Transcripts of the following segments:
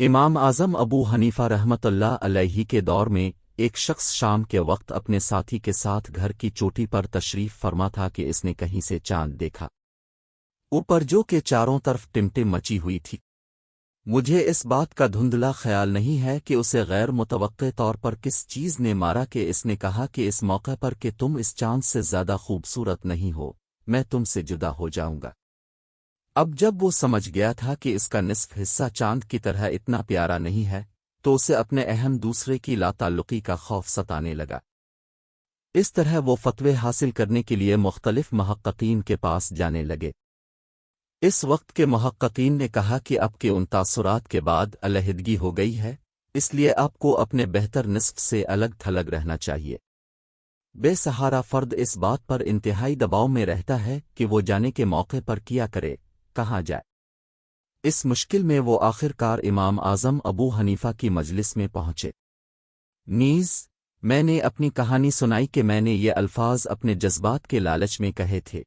امام اعظم ابو حنیفہ رحمۃ اللہ علیہ کے دور میں ایک شخص شام کے وقت اپنے ساتھی کے ساتھ گھر کی چوٹی پر تشریف فرما تھا کہ اس نے کہیں سے چاند دیکھا، اوپر جو کہ چاروں طرف ٹمٹم مچی ہوئی تھی۔ مجھے اس بات کا دھندلا خیال نہیں ہے کہ اسے غیر متوقع طور پر کس چیز نے مارا کہ اس نے کہا کہ اس موقع پر کہ تم اس چاند سے زیادہ خوبصورت نہیں ہو، میں تم سے جدا ہو جاؤں گا۔ اب جب وہ سمجھ گیا تھا کہ اس کا نصف حصہ چاند کی طرح اتنا پیارا نہیں ہے، تو اسے اپنے اہم دوسرے کی لا تعلقی کا خوف ستانے لگا۔ اس طرح وہ فتوے حاصل کرنے کے لیے مختلف محققین کے پاس جانے لگے۔ اس وقت کے محققین نے کہا کہ اب کے ان تاثرات کے بعد علیحدگی ہو گئی ہے، اس لیے آپ کو اپنے بہتر نصف سے الگ تھلگ رہنا چاہیے۔ بے سہارا فرد اس بات پر انتہائی دباؤ میں رہتا ہے کہ وہ جانے کے موقع پر کیا کرے، کہاں جائے۔ اس مشکل میں وہ آخر کار امام اعظم ابو حنیفہ کی مجلس میں پہنچے۔ نیز میں نے اپنی کہانی سنائی کہ میں نے یہ الفاظ اپنے جذبات کے لالچ میں کہے تھے،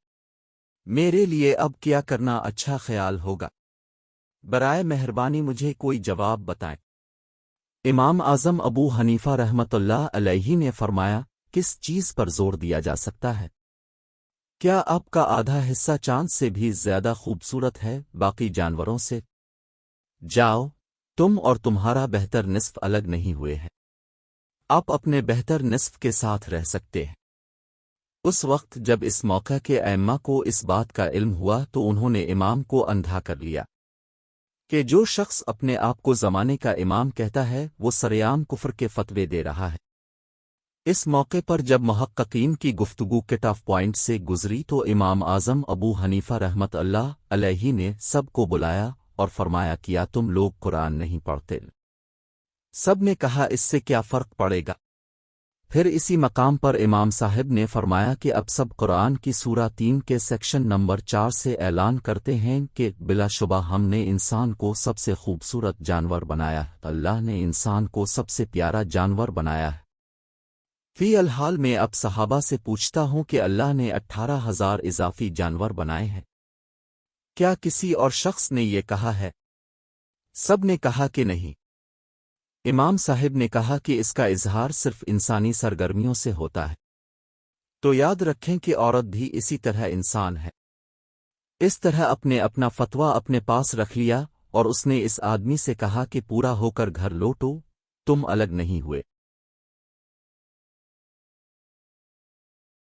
میرے لیے اب کیا کرنا اچھا خیال ہوگا؟ برائے مہربانی مجھے کوئی جواب بتائیں۔ امام اعظم ابو حنیفہ رحمۃ اللہ علیہ نے فرمایا، کس چیز پر زور دیا جا سکتا ہے؟ کیا آپ کا آدھا حصہ چاند سے بھی زیادہ خوبصورت ہے باقی جانوروں سے؟ جاؤ، تم اور تمہارا بہتر نصف الگ نہیں ہوئے ہیں، آپ اپنے بہتر نصف کے ساتھ رہ سکتے ہیں۔ اس وقت جب اس موقع کے ائمہ کو اس بات کا علم ہوا تو انہوں نے امام کو اندھا کر لیا کہ جو شخص اپنے آپ کو زمانے کا امام کہتا ہے وہ سرعام کفر کے فتوے دے رہا ہے۔ اس موقع پر جب محققین کی گفتگو کٹ آف پوائنٹ سے گزری تو امام اعظم ابو حنیفہ رحمۃ اللہ علیہ نے سب کو بلایا اور فرمایا، کیا تم لوگ قرآن نہیں پڑھتے؟ سب نے کہا، اس سے کیا فرق پڑے گا؟ پھر اسی مقام پر امام صاحب نے فرمایا کہ اب سب قرآن کی سورہ 3 کے سیکشن نمبر 4 سے اعلان کرتے ہیں کہ بلا شبہ ہم نے انسان کو سب سے خوبصورت جانور بنایا ہے، اللہ نے انسان کو سب سے پیارا جانور بنایا ہے۔ فی الحال میں اب صحابہ سے پوچھتا ہوں کہ اللہ نے 18,000 اضافی جانور بنائے ہیں، کیا کسی اور شخص نے یہ کہا ہے؟ سب نے کہا کہ نہیں۔ امام صاحب نے کہا کہ اس کا اظہار صرف انسانی سرگرمیوں سے ہوتا ہے، تو یاد رکھیں کہ عورت بھی اسی طرح انسان ہے۔ اس طرح اپنا فتویٰ اپنے پاس رکھ لیا اور اس نے اس آدمی سے کہا کہ پورا ہو کر گھر لوٹو، تم الگ نہیں ہوئے۔